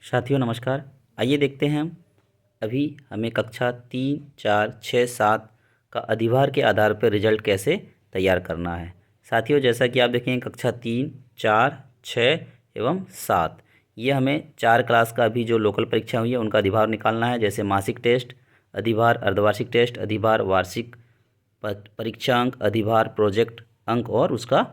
साथियों नमस्कार। आइए देखते हैं हम अभी हमें कक्षा 3, 4, 6, 7 का अधिभार के आधार पर रिजल्ट कैसे तैयार करना है। साथियों जैसा कि आप देखेंगे कक्षा 3, 4, 6 एवं 7 ये हमें 4 क्लास का अभी जो लोकल परीक्षा हुई है उनका अधिभार निकालना है। जैसे मासिक टेस्ट, अधिभार अर्धवार्षिक टेस्ट, अधिभार वार्षिक परीक्षा अंक, अधिभार प्रोजेक्ट अंक और उसका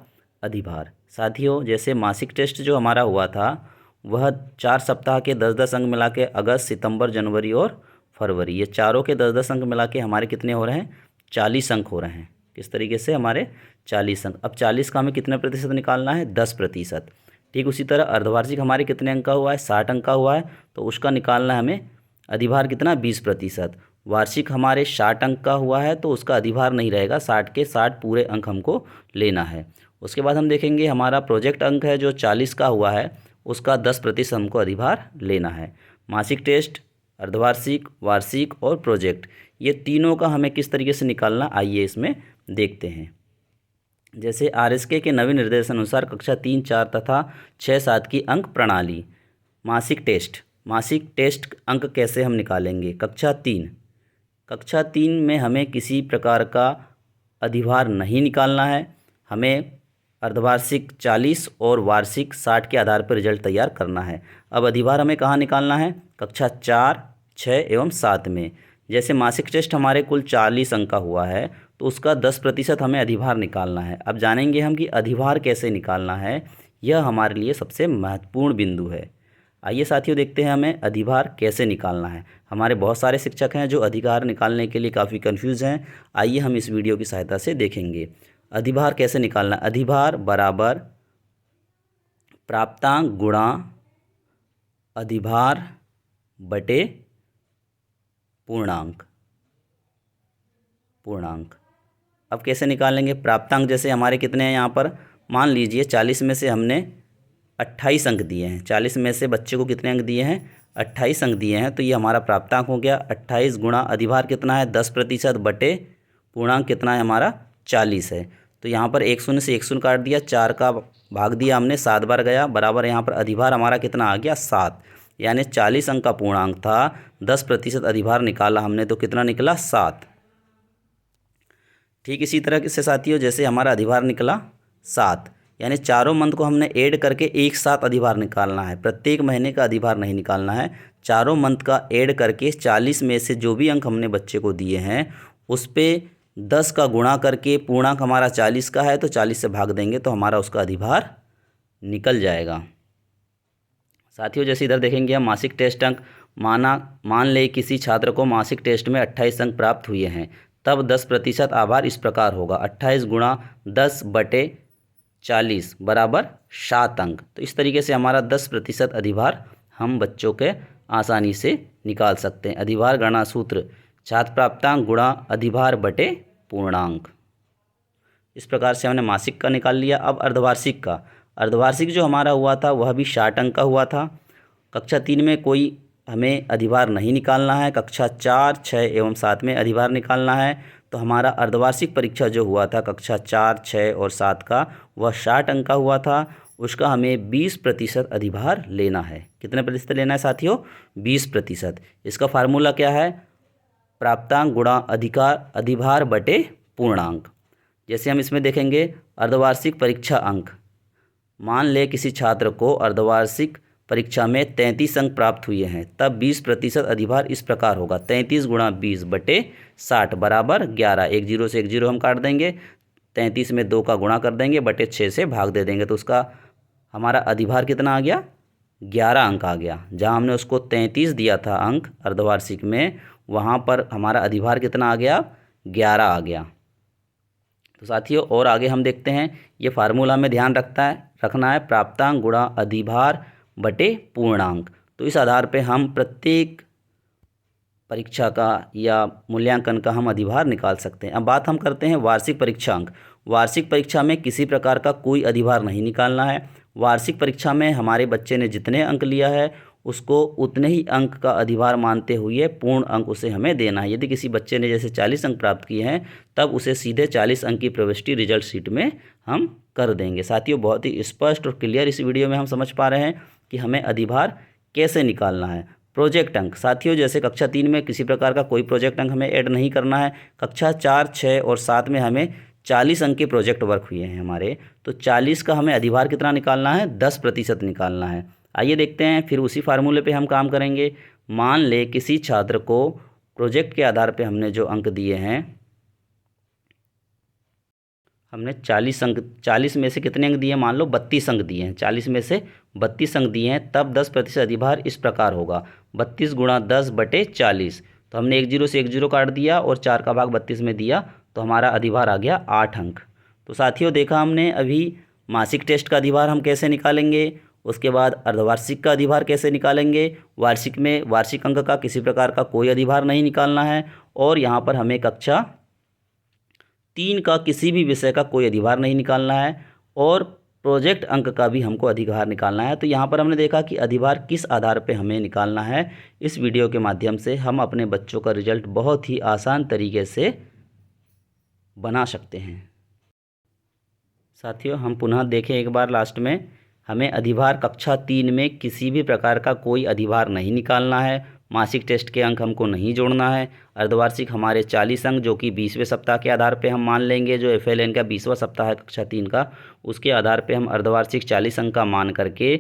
अधिभार। साथियों जैसे मासिक टेस्ट जो हमारा हुआ था वह 4 सप्ताह के 10-10 अंक मिला के अगस्त, सितंबर, जनवरी और फरवरी ये चारों के 10-10 अंक मिला के हमारे कितने हो रहे हैं, 40 अंक हो रहे हैं। किस तरीके से हमारे 40 अंक। अब 40 का हमें कितना प्रतिशत निकालना है, 10%। ठीक उसी तरह अर्धवार्षिक हमारे कितने अंक का हुआ है, 60 अंक का हुआ है, तो उसका निकालना है हमें अधिभार कितना, 20%। वार्षिक हमारे 60 अंक का हुआ है तो उसका अधिभार नहीं रहेगा, 60 के 60 पूरे अंक हमको लेना है। उसके बाद हम देखेंगे हमारा प्रोजेक्ट अंक है जो 40 का हुआ है उसका 10% हमको अधिभार लेना है। मासिक टेस्ट, अर्धवार्षिक, वार्षिक और प्रोजेक्ट ये तीनों का हमें किस तरीके से निकालना, आइए इसमें देखते हैं। जैसे आरएसके के नवीन निर्देशानुसार कक्षा 3, 4 तथा 6, 7 की अंक प्रणाली। मासिक टेस्ट अंक कैसे हम निकालेंगे। कक्षा 3 में हमें किसी प्रकार का अधिभार नहीं निकालना है। हमें अर्धवार्षिक 40 और वार्षिक 60 के आधार पर रिजल्ट तैयार करना है। अब अधिभार हमें कहाँ निकालना है, कक्षा 4, 6 एवं 7 में। जैसे मासिक टेस्ट हमारे कुल 40 अंक का हुआ है तो उसका 10% हमें अधिभार निकालना है। अब जानेंगे हम कि अधिभार कैसे निकालना है, यह हमारे लिए सबसे महत्वपूर्ण बिंदु है। आइए साथियों देखते हैं हमें अधिभार कैसे निकालना है। हमारे बहुत सारे शिक्षक हैं जो अधिभार निकालने के लिए काफ़ी कंफ्यूज हैं। आइए हम इस वीडियो की सहायता से देखेंगे अधिभार कैसे निकालना। अधिभार बराबर प्राप्तांक गुणा अधिभार बटे पूर्णांक। अब कैसे निकालेंगे प्राप्तांक। जैसे हमारे कितने हैं यहाँ पर, मान लीजिए 40 में से हमने 28 अंक दिए हैं। 40 में से बच्चे को कितने अंक दिए हैं, 28 अंक दिए हैं, तो ये हमारा प्राप्तांक हो गया। 28 गुणा अधिभार कितना है, 10% बटे पूर्णांक कितना है हमारा, 40 है। तो यहाँ पर 1 शून्य से 1 शून्य काट दिया, 4 का भाग दिया हमने, 7 बार गया, बराबर यहाँ पर अधिभार हमारा कितना आ गया, 7। यानी 40 अंक का पूर्णांक था, 10% अधिभार निकाला हमने तो कितना निकला, 7। ठीक इसी तरह से साथियों जैसे हमारा अधिभार निकला 7, यानी चारों मंथ को हमने ऐड करके एक साथ अधिभार निकालना है। प्रत्येक महीने का अधिभार नहीं निकालना है, चारों मंथ का ऐड करके 40 में से जो भी अंक हमने बच्चे को दिए हैं उस पर 10 का गुणा करके, पूर्णांक हमारा 40 का है तो 40 से भाग देंगे तो हमारा उसका अधिभार निकल जाएगा। साथियों जैसे इधर देखेंगे हम मासिक टेस्ट अंक। मान ले किसी छात्र को मासिक टेस्ट में 28 अंक प्राप्त हुए हैं, तब 10% आभार इस प्रकार होगा, 28 गुणा 10 बटे 40 बराबर 7 अंक। तो इस तरीके से हमारा 10% अधिभार हम बच्चों के आसानी से निकाल सकते हैं। अधिभार गणना सूत्र छात्र प्राप्तांक गुणा अधिभार बटे पूर्णांक। इस प्रकार से हमने मासिक का निकाल लिया। अब अर्धवार्षिक का। अर्धवार्षिक जो हमारा हुआ था वह भी 60 अंक का हुआ था। कक्षा 3 में कोई हमें अधिभार नहीं निकालना है, कक्षा 4, 6 एवं 7 में अधिभार निकालना है। तो हमारा अर्धवार्षिक परीक्षा जो हुआ था कक्षा 4, 6 और 7 का वह 60 अंक का हुआ था, उसका हमें 20% अधिभार लेना है। कितने प्रतिशत लेना है साथियों, 20%। इसका फार्मूला क्या है, प्राप्तांक गुणा अधिभार बटे पूर्णांक। जैसे हम इसमें देखेंगे अर्धवार्षिक परीक्षा अंक। मान ले किसी छात्र को अर्धवार्षिक परीक्षा में 33 अंक प्राप्त हुए हैं, तब 20% अधिभार इस प्रकार होगा, 33 गुणा 20 बटे 60 बराबर 11। 1 0 से 1 0 हम काट देंगे, 33 में 2 का गुणा कर देंगे, बटे 6 से भाग दे देंगे तो उसका हमारा अधिभार कितना आ गया, 11 अंक आ गया। जहाँ हमने उसको 33 दिया था अंक अर्धवार्षिक में, वहाँ पर हमारा अधिभार कितना आ गया, 11 आ गया। तो साथियों और आगे हम देखते हैं, ये फार्मूला में ध्यान रखना है प्राप्तांक गुणा अधिभार बटे पूर्णांक। तो इस आधार पे हम प्रत्येक परीक्षा का या मूल्यांकन का हम अधिभार निकाल सकते हैं। अब बात हम करते हैं वार्षिक परीक्षा अंक। वार्षिक परीक्षा में किसी प्रकार का कोई अधिभार नहीं निकालना है। वार्षिक परीक्षा में हमारे बच्चे ने जितने अंक लिया है उसको उतने ही अंक का अधिभार मानते हुए पूर्ण अंक उसे हमें देना है। यदि किसी बच्चे ने जैसे 40 अंक प्राप्त किए हैं तब उसे सीधे 40 अंक की प्रविष्टि रिजल्ट शीट में हम कर देंगे। साथियों बहुत ही स्पष्ट और क्लियर इस वीडियो में हम समझ पा रहे हैं कि हमें अधिभार कैसे निकालना है। प्रोजेक्ट अंक साथियों, जैसे कक्षा 3 में किसी प्रकार का कोई प्रोजेक्ट अंक हमें ऐड नहीं करना है। कक्षा 4, 6 और 7 में हमें 40 अंक के प्रोजेक्ट वर्क हुए हैं हमारे, तो 40 का हमें अधिभार कितना निकालना है, 10% निकालना है। आइए देखते हैं, फिर उसी फार्मूले पे हम काम करेंगे। मान ले किसी छात्र को प्रोजेक्ट के आधार पे हमने जो अंक दिए हैं, हमने 40 अंक, 40 में से कितने अंक दिए, मान लो 32 अंक दिए हैं, 40 में से 32 अंक दिए हैं, तब 10% अधिभार इस प्रकार होगा, 32 गुणा 10/40। तो हमने 1 जीरो से 1 जीरो काट दिया और 4 का भाग 32 में दिया, तो हमारा अधिभार आ गया 8 अंक। तो साथियों देखा हमने अभी मासिक टेस्ट का अधिभार हम कैसे निकालेंगे, उसके बाद अर्धवार्षिक का अधिभार कैसे निकालेंगे। वार्षिक में वार्षिक अंक का किसी प्रकार का कोई अधिभार नहीं निकालना है, और यहाँ पर हमें कक्षा 3 का किसी भी विषय का कोई अधिभार नहीं निकालना है, और प्रोजेक्ट अंक का भी हमको अधिभार निकालना है। तो यहाँ पर हमने देखा कि अधिभार किस आधार पे हमें निकालना है। इस वीडियो के माध्यम से हम अपने बच्चों का रिजल्ट बहुत ही आसान तरीके से बना सकते हैं। साथियों हम पुनः देखें एक बार लास्ट में, हमें अधिभार कक्षा 3 में किसी भी प्रकार का कोई अधिभार नहीं निकालना है, मासिक टेस्ट के अंक हमको नहीं जोड़ना है, अर्धवार्षिक हमारे 40 अंक जो कि 20वें सप्ताह के आधार पे हम मान लेंगे, जो FLN का 20वां सप्ताह है कक्षा 3 का, उसके आधार पे हम अर्धवार्षिक 40 अंक का मान करके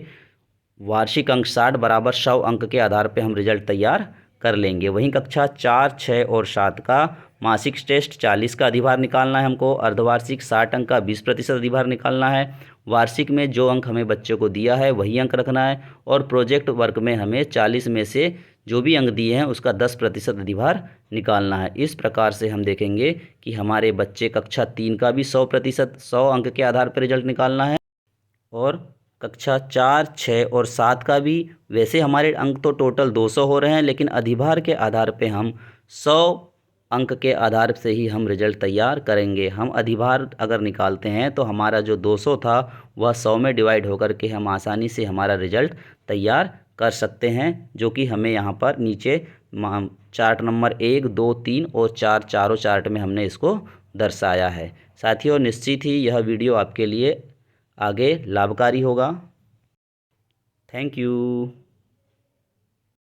वार्षिक अंक 60 बराबर 100 अंक के आधार पे हम रिजल्ट तैयार कर लेंगे। वहीं कक्षा 4, 6 और 7 का मासिक टेस्ट 40 का अधिभार निकालना है हमको, अर्धवार्षिक 60 अंक का 20% अधिभार निकालना है, वार्षिक में जो अंक हमें बच्चों को दिया है वही अंक रखना है, और प्रोजेक्ट वर्क में हमें 40 में से जो भी अंक दिए हैं उसका 10% अधिभार निकालना है। इस प्रकार से हम देखेंगे कि हमारे बच्चे कक्षा 3 का भी 100% 100 अंक के आधार पर रिजल्ट निकालना है, और कक्षा 4, 6 और 7 का भी। वैसे हमारे अंक तो टोटल 200 हो रहे हैं, लेकिन अधिभार के आधार पे हम 100 अंक के आधार से ही हम रिजल्ट तैयार करेंगे। हम अधिभार अगर निकालते हैं तो हमारा जो 200 था वह 100 में डिवाइड होकर के हम आसानी से हमारा रिजल्ट तैयार कर सकते हैं, जो कि हमें यहाँ पर नीचे चार्ट नंबर 1, 2, 3 और 4 चारों चार्ट में हमने इसको दर्शाया है। साथियों निश्चित ही यह वीडियो आपके लिए आगे लाभकारी होगा। Thank you.